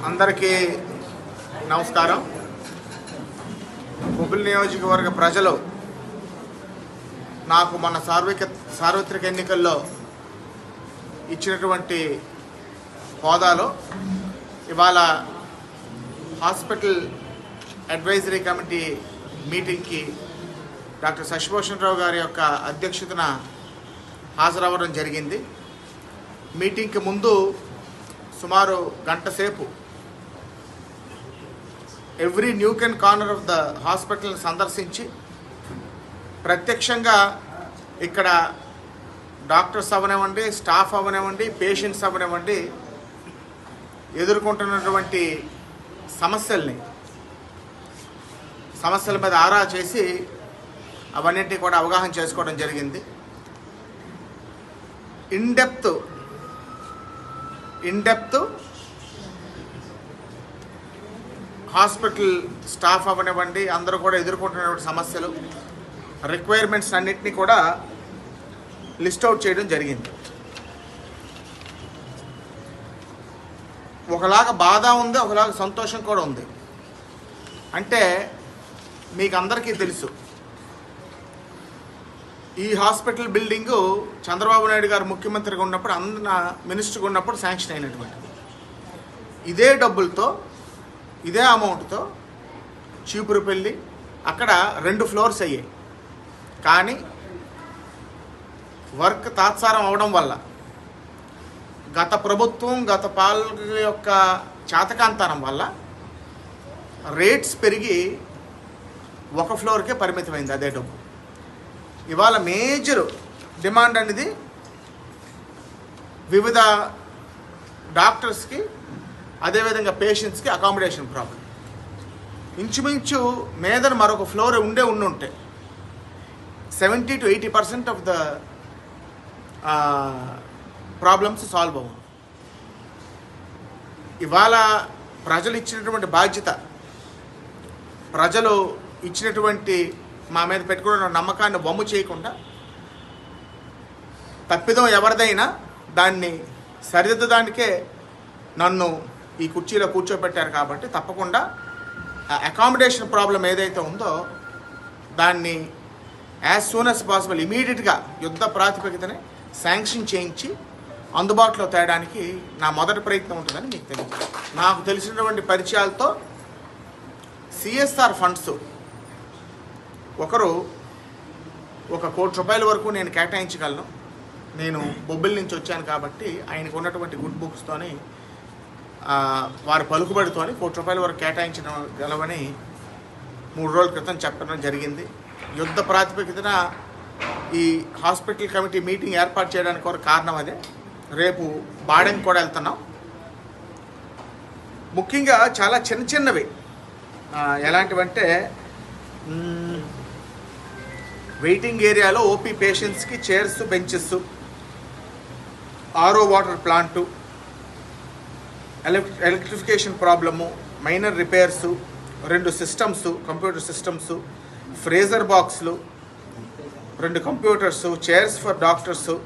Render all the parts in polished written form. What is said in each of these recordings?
అందరికీ నమస్కారం. బొబ్బిలి నియోజకవర్గ ప్రజలు నాకు మొన్న సార్వత్రిక ఎన్నికల్లో ఇచ్చినటువంటి హోదాలో ఇవాళ హాస్పిటల్ అడ్వైజరీ కమిటీ మీటింగ్కి డాక్టర్ శశిభూషణ్ రావు గారి యొక్క అధ్యక్షతన హాజరవ్వడం జరిగింది. మీటింగ్కి ముందు సుమారు గంట సేపు every Nuke and corner of the హాస్పిటల్ని సందర్శించి ప్రత్యక్షంగా ఇక్కడ డాక్టర్స్ అవనివ్వండి, స్టాఫ్ అవనివ్వండి, పేషెంట్స్ అవనివ్వండి ఎదుర్కొంటున్నటువంటి సమస్యల మీద ఆరా చేసి అవన్నింటినీ కూడా అవగాహన చేసుకోవడం జరిగింది. ఇన్ డెప్త్ హాస్పిటల్ స్టాఫ్ అవనివ్వండి, అందరూ కూడా ఎదుర్కొంటున్నటువంటి సమస్యలు, రిక్వైర్మెంట్స్ అన్నింటినీ కూడా లిస్ట్ అవుట్ చేయడం జరిగింది. ఒకలాగా బాధ ఉంది, ఒకలాగా సంతోషం కూడా ఉంది. అంటే మీకు అందరికీ తెలుసు, ఈ హాస్పిటల్ బిల్డింగు చంద్రబాబు నాయుడు గారు ముఖ్యమంత్రిగా ఉన్నప్పుడు, మినిస్టర్గా ఉన్నప్పుడు శాంక్షన్ అయినటువంటిది. ఇదే డబ్బులతో, ఇదే అమౌంట్తో చీపురుపల్లి అక్కడ 2 ఫ్లోర్స్ అయ్యాయి. కానీ వర్క్ తాత్సారం అవడం వల్ల గత ప్రభుత్వం, గత పాలకుల యొక్క చాతకాంతనం వల్ల రేట్స్ పెరిగి 1 ఫ్లోర్కే పరిమితమైంది అదే డబ్బు. ఇవాళ మేజర్ డిమాండ్ అనేది వివిధ డాక్టర్స్కి, అదేవిధంగా పేషెంట్స్కి అకామిడేషన్ ప్రాబ్లం. ఇంచుమించు మీదన మరొక ఫ్లోర్ ఉండుంటే 70 to 80% of the problems solve అవ్వవు. ఇవాళ ప్రజలు ఇచ్చినటువంటి బాధ్యత, ప్రజలు ఇచ్చినటువంటి మా మీద పెట్టుకున్న నమ్మకాన్ని వమ్ము చేయకుండా, తప్పిదం ఎవరిదైనా దాన్ని సరిదిద్దడానికే నన్ను ఈ కుర్చీలో కూర్చోబెట్టారు. కాబట్టి తప్పకుండా అకామిడేషన్ ప్రాబ్లం ఏదైతే ఉందో దాన్ని యాజ్ సూన్ యాజ్ పాసిబుల్ ఇమీడియట్గా యుద్ధ ప్రాతిపదికనే శాంక్షన్ చేయించి అందుబాటులో తేయడానికి నా మొదటి ప్రయత్నం ఉంటుందని మీకు తెలియదు. నాకు తెలిసినటువంటి పరిచయాలతో సిఎస్ఆర్ ఫండ్స్ ఒకరు 1 కోటి రూపాయల వరకు నేను కేటాయించగలను. నేను బొబ్బిలి నుంచి వచ్చాను కాబట్టి ఆయనకు ఉన్నటువంటి గుడ్ బుక్స్తోని, వారి పలుకుబడితో 1 కోటి రూపాయల వరకు కేటాయించగలవని 3 రోజుల క్రితం చెప్పడం జరిగింది. యుద్ధ ప్రాతిపదికన ఈ హాస్పిటల్ కమిటీ మీటింగ్ ఏర్పాటు చేయడానికి ఒక కారణం అదే. రేపు బాడెంకి కూడా వెళ్తున్నాం. ముఖ్యంగా చాలా చిన్నవి, ఎలాంటివంటే వెయిటింగ్ ఏరియాలో ఓపీ పేషెంట్స్కి chairs, benches, RO water plant, electrification problem, minor repairs, 2 systems, computer systems, freezer బాక్స్లు, 2 computers, chairs for doctors,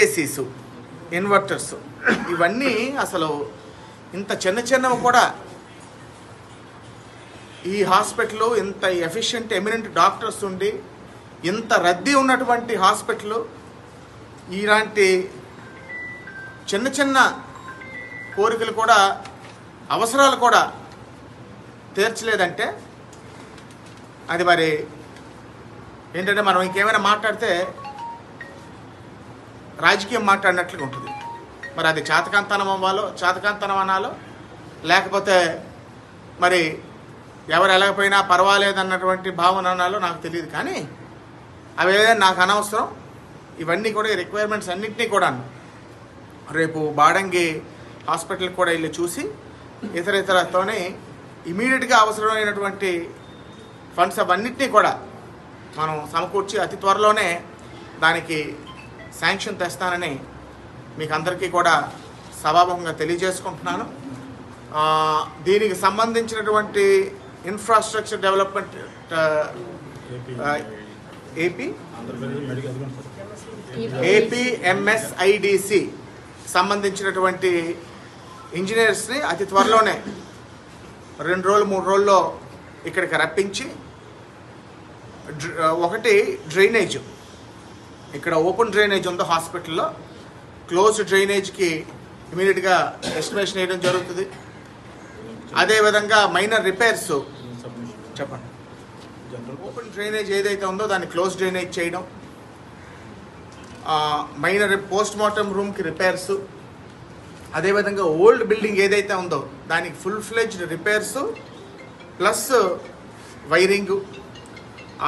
ACs, inverters, ఇవన్నీ అసలు ఇంత చిన్నవి కూడా ఈ హాస్పిటల్ ఇంత ఎఫిషియెంట్ ఎమినెంట్ డాక్టర్స్ ఉండి, ఇంత రద్దీ ఉన్నటువంటి హాస్పిటల్ ఇలాంటి చిన్న కోరికలు కూడా, అవసరాలు కూడా తీర్చలేదంటే అది మరి ఏంటంటే మనం ఇంకేమైనా మాట్లాడితే రాజకీయం మాట్లాడినట్లుగా ఉంటుంది. మరి అది చాతకాంతనం అనాలో, లేకపోతే మరి ఎవరు ఎలాగపోయినా పర్వాలేదన్నటువంటి భావన అనాలో నాకు తెలియదు. కానీ అవి ఏదైనా నాకు అనవసరం. ఇవన్నీ కూడా, ఈ రిక్వైర్మెంట్స్ అన్నింటినీ కూడా రేపు బాడంగి హాస్పిటల్కి కూడా వెళ్ళి చూసి ఇతరతోనే ఇమీడియట్గా అవసరమైనటువంటి ఫండ్స్ అవన్నింటినీ కూడా మనం సమకూర్చి అతి త్వరలోనే దానికి శాంక్షన్ తెస్తానని మీకు అందరికీ కూడా సభాముఖంగా తెలియజేసుకుంటున్నాను. దీనికి సంబంధించినటువంటి ఇన్ఫ్రాస్ట్రక్చర్ డెవలప్మెంట్ ఏపీ ఎంఎస్ఐడిసి సంబంధించినటువంటి ఇంజనీర్స్ని అతి త్వరలోనే 2 రోజులు 3 రోజుల్లో ఇక్కడికి రప్పించి ఒకటి డ్రైనేజ్, ఇక్కడ ఓపెన్ డ్రైనేజ్ ఉందో హాస్పిటల్లో క్లోజ్ డ్రైనేజ్కి ఇమీడియట్గా ఎస్టిమేషన్ వేయడం జరుగుతుంది. అదేవిధంగా మైనర్ రిపేర్స్ చెప్పండి, ఓపెన్ డ్రైనేజ్ ఏదైతే ఉందో దాన్ని క్లోజ్ డ్రైనేజ్ చేయడం, మైనర్ పోస్ట్ మార్టం రూమ్కి రిపేర్స్, అదేవిధంగా ఓల్డ్ బిల్డింగ్ ఏదైతే ఉందో దానికి full fledged repairs plus wiring,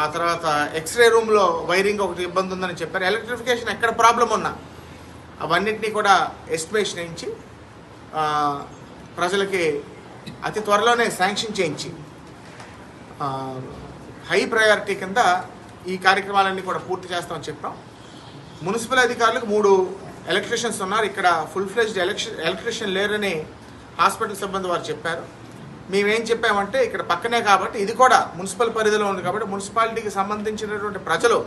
ఆ తర్వాత ఎక్స్రే రూమ్లో వైరింగ్ ఒకటి ఇబ్బంది ఉందని చెప్పారు. ఎలక్ట్రిఫికేషన్ ఎక్కడ ప్రాబ్లం ఉన్నా అవన్నింటినీ కూడా ఎస్టిమేషన్ వేయించి ప్రజలకి అతి త్వరలోనే శాంక్షన్ చేయించి హై ప్రయారిటీ కింద ఈ కార్యక్రమాలన్నీ కూడా పూర్తి చేస్తామని చెప్పాం. మున్సిపల్ అధికారులకు 3 ఎలక్ట్రీషియన్స్ ఉన్నారు, ఇక్కడ ఫుల్ ఫ్లెడ్జ్డ్ ఎలక్ట్రీషియన్ లేరని హాస్పిటల్ సిబ్బంది వారు చెప్పారు. మేమేం చెప్పామంటే ఇక్కడ పక్కనే కాబట్టి ఇది కూడా మున్సిపల్ పరిధిలో ఉంది కాబట్టి మున్సిపాలిటీకి సంబంధించినటువంటి ప్రజలు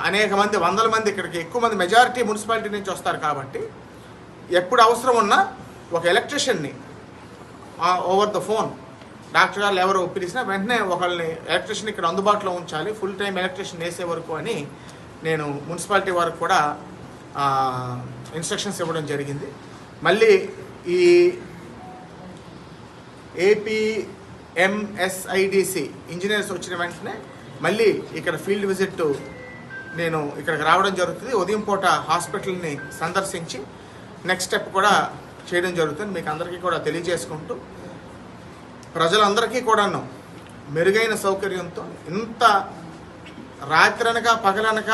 అనేక మంది, వందల మంది ఇక్కడికి ఎక్కువ మంది మెజారిటీ మున్సిపాలిటీ నుంచి వస్తారు కాబట్టి ఎప్పుడు అవసరం ఉన్నా ఒక ఎలక్ట్రీషియన్ని ఓవర్ ద ఫోన్ డాక్టర్ గారు ఎవరు పిలిచినా వెంటనే ఒకళ్ళని ఎలక్ట్రీషియన్ ఇక్కడ అందుబాటులో ఉంచాలి, ఫుల్ టైం ఎలక్ట్రీషియన్ వేసే వరకు అని నేను మున్సిపాలిటీ వారికి కూడా ఇన్స్ట్రక్షన్స్ ఇవ్వడం జరిగింది. మళ్ళీ ఈ ఏపీఎంఎస్ఐడిసి ఇంజనీర్స్ వచ్చిన వెంటనే మళ్ళీ ఇక్కడ ఫీల్డ్ విజిట్ నేను ఇక్కడికి రావడం జరుగుతుంది. ఉదయం పూట హాస్పిటల్ని సందర్శించి నెక్స్ట్ స్టెప్ కూడా చేయడం జరుగుతుంది. మీకు అందరికీ కూడా తెలియజేసుకుంటూ ప్రజలందరికీ కూడాను మెరుగైన సౌకర్యంతో ఇంత రాత్రనక పగలనక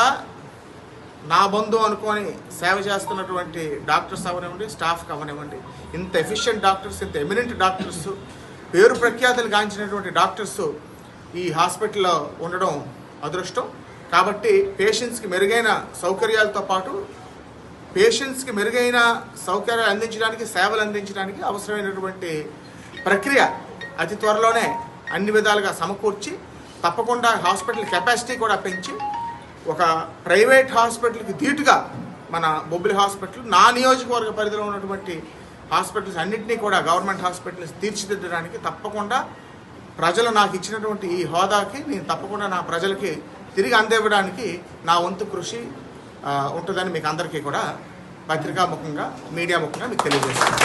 నా బంధు అనుకొని సేవ చేస్తున్నటువంటి డాక్టర్స్ అవనివ్వండి, స్టాఫ్కి అవనివ్వండి, ఇంత ఎఫిషియెంట్ డాక్టర్స్, ఇంత ఎమినెంట్ డాక్టర్స్, పేరు ప్రఖ్యాతులు గాంచినటువంటి డాక్టర్స్ ఈ హాస్పిటల్లో ఉండడం అదృష్టం. కాబట్టి పేషెంట్స్కి మెరుగైన సౌకర్యాలతో పాటు పేషెంట్స్కి మెరుగైన సౌకర్యాలు అందించడానికి, సేవలు అందించడానికి అవసరమైనటువంటి ప్రక్రియ అతి త్వరలోనే అన్ని విధాలుగా సమకూర్చి తప్పకుండా హాస్పిటల్ కెపాసిటీ కూడా పెంచి ఒక ప్రైవేట్ హాస్పిటల్కి ధీటుగా మన బొబ్బిలి హాస్పిటల్ నా నియోజకవర్గ పరిధిలో ఉన్నటువంటి హాస్పిటల్స్ అన్నింటినీ కూడా గవర్నమెంట్ హాస్పిటల్స్ తీర్చిదిద్దడానికి తప్పకుండా ప్రజలు నాకు ఇచ్చినటువంటి ఈ హోదాకి నేను తప్పకుండా నా ప్రజలకి తిరిగి అందివ్వడానికి నా వంతు కృషి ఉంటుందని మీకు అందరికీ కూడా పత్రికాముఖంగా, మీడియా ముఖంగా మీకు తెలియజేస్తాను.